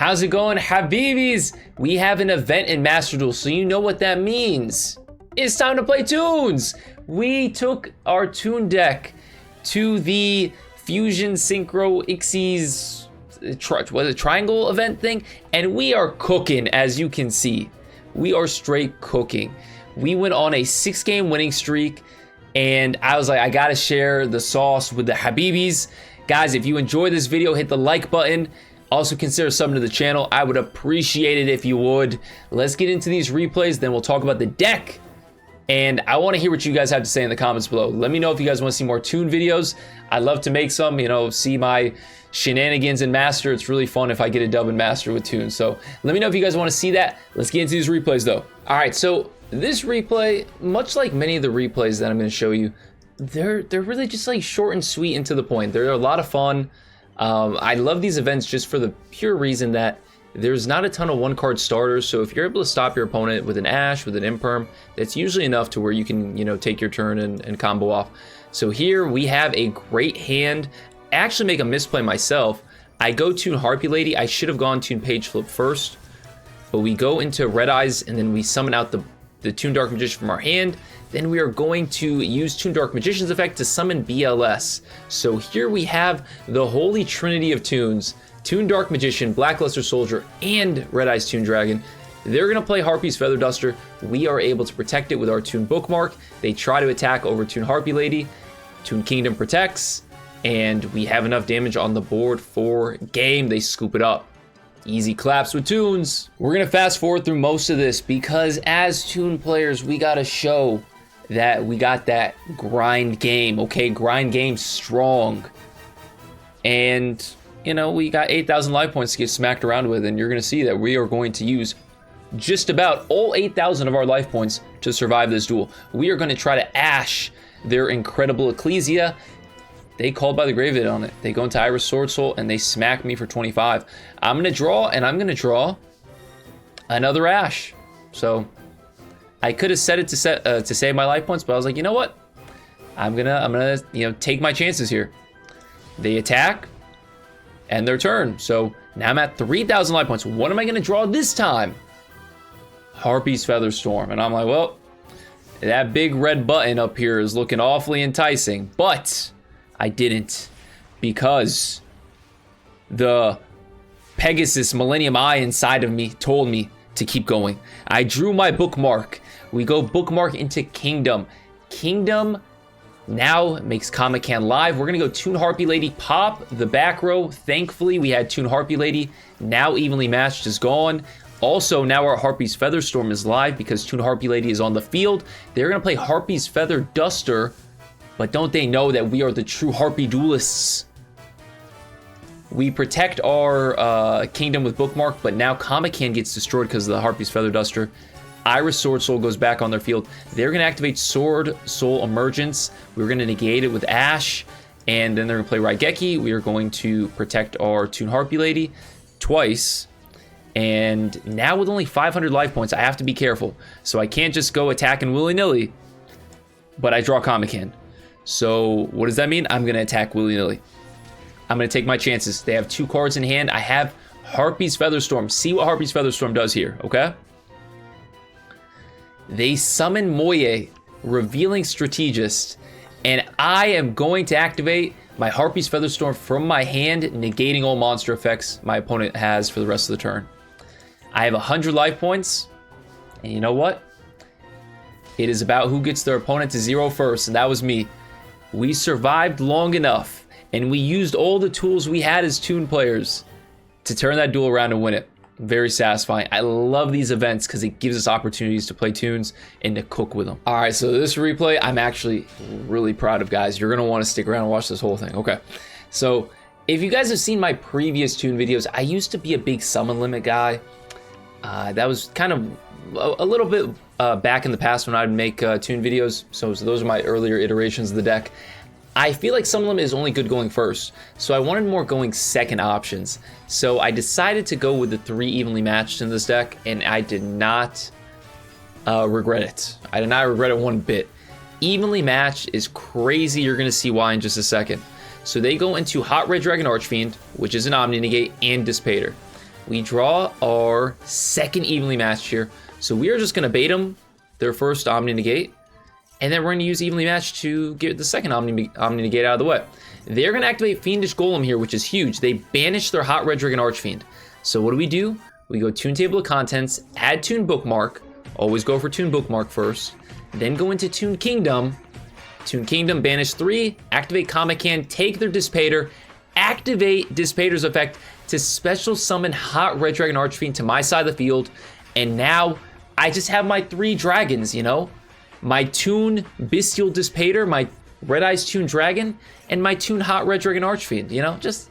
How's it going, Habibis? We have an event in Master Duel, so you know what that means. It's time to play Toons. We took our Toon deck to the Fusion Synchro Ixies triangle event thing, and we are cooking, as you can see. We are straight cooking. We went on a 6-game winning streak, and I was like, I gotta share the sauce with the Habibis. Guys, if you enjoyed this video, hit the like button. Also consider subbing to the channel. I would appreciate it if you would. Let's get into these replays, then we'll talk about the deck. And I want to hear what you guys have to say in the comments below. Let me know if you guys want to see more Toon videos. I'd love to make some, see my shenanigans in Master. It's really fun if I get a dub in Master with Toon. So let me know if you guys want to see that. Let's get into these replays though. All right, so this replay, much like many of the replays that I'm going to show you, they're really just like short and sweet and to the point. They're a lot of fun. I love these events just for the pure reason that there's not a ton of one-card starters, so if you're able to stop your opponent with an Ash, with an Imperm, that's usually enough to where you can, take your turn and combo off. So here we have a great hand. I actually make a misplay myself. I go Toon Harpy Lady. I should have gone Toon Page Flip first, but we go into Red Eyes, and then we summon out the Toon Dark Magician from our hand. Then we are going to use Toon Dark Magician's effect to summon BLS. So here we have the holy trinity of Toons. Toon Dark Magician, Blackluster Soldier, and Red Eyes Toon Dragon. They're going to play Harpy's Feather Duster. We are able to protect it with our Toon Bookmark. They try to attack over Toon Harpy Lady. Toon Kingdom protects, and we have enough damage on the board for game. They scoop it up. Easy claps with Toons. We're going to fast forward through most of this because as Toon players, we got to show that we got that grind game, okay? Grind game strong. And we got 8,000 life points to get smacked around with, and you're going to see that we are going to use just about all 8,000 of our life points to survive this duel. We are going to try to Ash their incredible Ecclesia. They called by the Graveyard on it. They go into Iris Sword Soul, and they smack me for 25. I'm going to draw, and I'm going to draw another Ash. So I could have set it to save my life points, but I was like, you know what? I'm gonna take my chances here. They attack. And their turn. So now I'm at 3,000 life points. What am I going to draw this time? Harpy's Feather Storm. And I'm like, well, that big red button up here is looking awfully enticing. But I didn't, because the Pegasus Millennium Eye inside of me told me to keep going. I drew my bookmark. We go bookmark into Kingdom. Kingdom now makes Comic-Con live. We're going to go Toon Harpy Lady, pop the back row. Thankfully, we had Toon Harpy Lady. Now Evenly Matched is gone. Also, now our Harpy's Feather Storm is live because Toon Harpy Lady is on the field. They're going to play Harpy's Feather Duster, but don't they know that we are the true Harpy duelists? We protect our Kingdom with Bookmark, but now Comic-Con gets destroyed because of the Harpy's Feather Duster. Iris Sword Soul goes back on their field. They're going to activate Sword Soul Emergence. We're going to negate it with Ash. And then they're going to play Raigeki. We are going to protect our Toon Harpy Lady twice. And now with only 500 life points, I have to be careful. So I can't just go attacking willy-nilly. But I draw Comic-Con. So what does that mean? I'm going to attack willy-nilly. I'm going to take my chances. They have 2 cards in hand. I have Harpy's Feather Storm. See what Harpy's Feather Storm does here, okay? They summon Moye, Revealing Strategist, and I am going to activate my Harpy's Feather Storm from my hand, negating all monster effects my opponent has for the rest of the turn. I have 100 life points, and you know what? It is about who gets their opponent to 0 first, and that was me. We survived long enough, and we used all the tools we had as Toon players to turn that duel around and win it. Very satisfying. I love these events because it gives us opportunities to play Toons and to cook with them. All right, so this replay, I'm actually really proud of, guys. You're going to want to stick around and watch this whole thing. Okay, so if you guys have seen my previous Toon videos, I used to be a big summon limit guy. That was kind of a little bit back in the past when I'd make Toon videos. So those are my earlier iterations of the deck. I feel like Summon Limit is only good going first, so I wanted more going second options. So I decided to go with the 3 Evenly Matched in this deck, and I did not regret it. I did not regret it one bit. Evenly Matched is crazy. You're going to see why in just a second. So they go into Hot Red Dragon Archfiend, which is an Omni Negate, and Dissipator. we draw our second evenly matched here. So we are just going to bait them their first Omni Negate, and then we're going to use evenly matched to get the second Omni Negate out of the way. They're going to activate Fiendish Golem here, which is huge. They banish their Hot Red Dragon Archfiend. So what do? We go Toon Table of Contents, add Toon Bookmark. Always go for Toon Bookmark first. Then go into Toon Kingdom. Toon Kingdom, banish 3, activate Comic Hand, take their Dissipator, activate Dissipator's effect to special summon Hot Red Dragon Archfiend to my side of the field. And now I just have my 3 dragons, you know? My Toon Bestial Dissipator, my Red Eyes Toon Dragon, and my Toon Hot Red Dragon Archfiend, you know? Just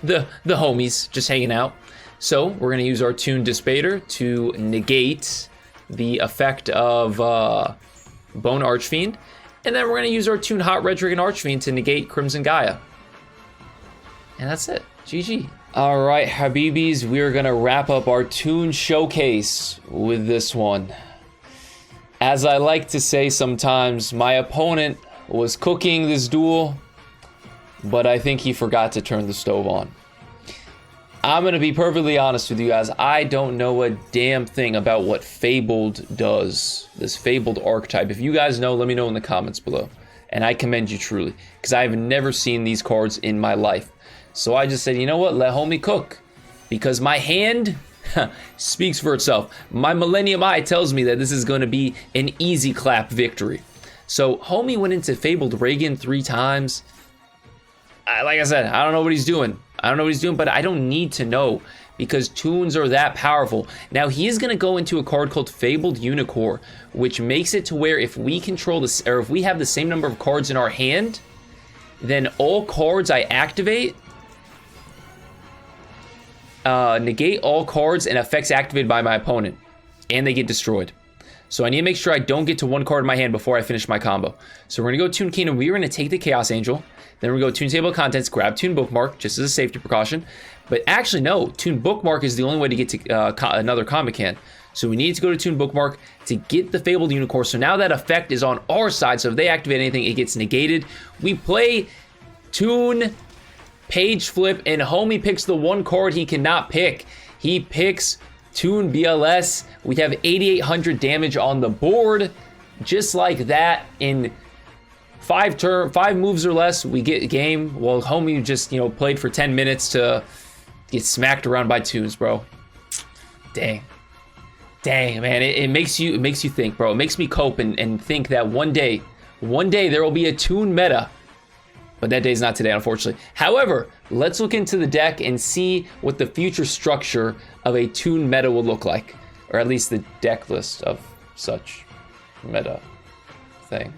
the homies just hanging out. So we're going to use our Toon Dissipator to negate the effect of Bone Archfiend. And then we're going to use our Toon Hot Red Dragon Archfiend to negate Crimson Gaia. And that's it. GG. All right, Habibis, we are going to wrap up our Toon showcase with this one. As I like to say sometimes, my opponent was cooking this duel, but I think he forgot to turn the stove on. I'm going to be perfectly honest with you guys. I don't know a damn thing about what Fabled does. This Fabled archetype. If you guys know, let me know in the comments below. And I commend you truly, because I've never seen these cards in my life. So I just said, you know what? Let homie cook. Because my hand speaks for itself. My Millennium Eye tells me that this is going to be an easy clap victory. So homie went into Fabled Reagan 3 times. Like I said, I don't know what he's doing. But I don't need to know because Toons are that powerful. Now, he is going to go into a card called Fabled Unicorn, which makes it to where if we control this, or if we have the same number of cards in our hand, then all cards I activate negate all cards and effects activated by my opponent, and they get destroyed. So I need to make sure I don't get to 1 card in my hand before I finish my combo. So we're going to go Toon Kingdom. We're going to take the Chaos Angel. Then we go Toon Table of Contents, grab Toon Bookmark, just as a safety precaution. But actually, no, Toon Bookmark is the only way to get to another Comic Hand. So we need to go to Toon Bookmark to get the Fabled Unicorn. So now that effect is on our side, so if they activate anything, it gets negated. We play Toon Page Flip, and homie picks the 1 card he cannot pick. He picks Toon BLS. We have 8,800 damage on the board. Just like that, in 5 moves or less, we get a game. Well, homie just, played for 10 minutes to get smacked around by Toons, bro. Dang, man, it makes you think, bro. It makes me cope and think that one day there will be a Toon meta. But that day's not today, unfortunately. However, let's look into the deck and see what the future structure of a Toon meta will look like. Or at least the deck list of such meta thing.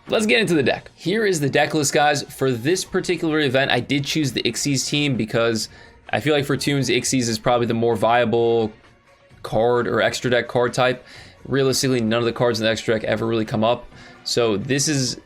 Let's get into the deck. Here is the deck list, guys. For this particular event, I did choose the Ixies team because I feel like for Toons, Ixies is probably the more viable card or extra deck card type. Realistically, none of the cards in the extra deck ever really come up. So this is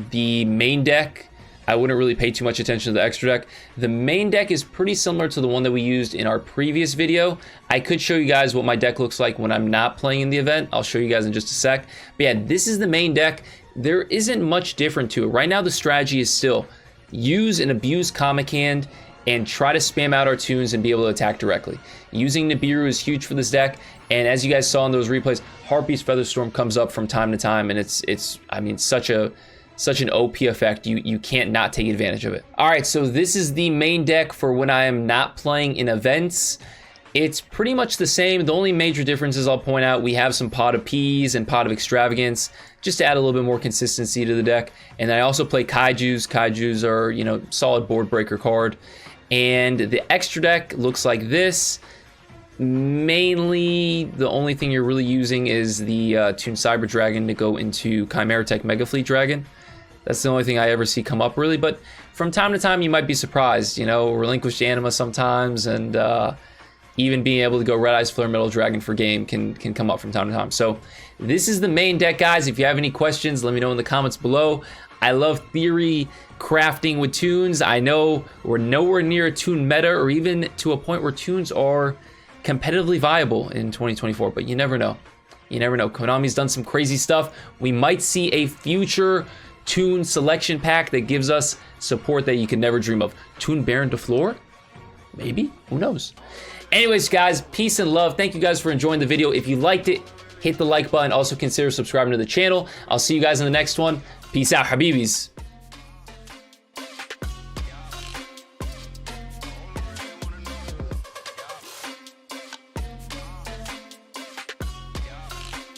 the main deck. I wouldn't really pay too much attention to the extra deck. The main deck is pretty similar to the one that we used in our previous video. I could show you guys what my deck looks like when I'm not playing in the event. I'll show you guys in just a sec. But yeah, this is the main deck. There isn't much different to it. Right now, the strategy is still use and abuse Comic Hand and try to spam out our Toons and be able to attack directly. Using Nibiru is huge for this deck. And as you guys saw in those replays, Harpy's Featherstorm comes up from time to time, and it's I mean, such an OP effect, you can't not take advantage of it. All right, so this is the main deck for when I am not playing in events. It's pretty much the same. The only major differences I'll point out, we have some Pot of Peas and Pot of Extravagance, just to add a little bit more consistency to the deck. And I also play Kaijus. Kaijus are, solid board breaker card. And the extra deck looks like this. Mainly, the only thing you're really using is the Toon Cyber Dragon to go into Chimera Tech Mega Fleet Dragon. That's the only thing I ever see come up, really. But from time to time, you might be surprised. Relinquished Anima sometimes, and even being able to go Red Eyes Flare Metal Dragon for game can come up from time to time. So this is the main deck, guys. If you have any questions, let me know in the comments below. I love theory crafting with Toons. I know we're nowhere near a Toon meta, or even to a point where Toons are competitively viable in 2024, but you never know. You never know. Konami's done some crazy stuff. We might see a future Toon selection pack that gives us support that you can never dream of. Toon Baron DeFleur? Maybe, who knows? Anyways, guys, peace and love. Thank you guys for enjoying the video. If you liked it, hit the like button. Also consider subscribing to the channel. I'll see you guys in the next one. Peace out, Habibis.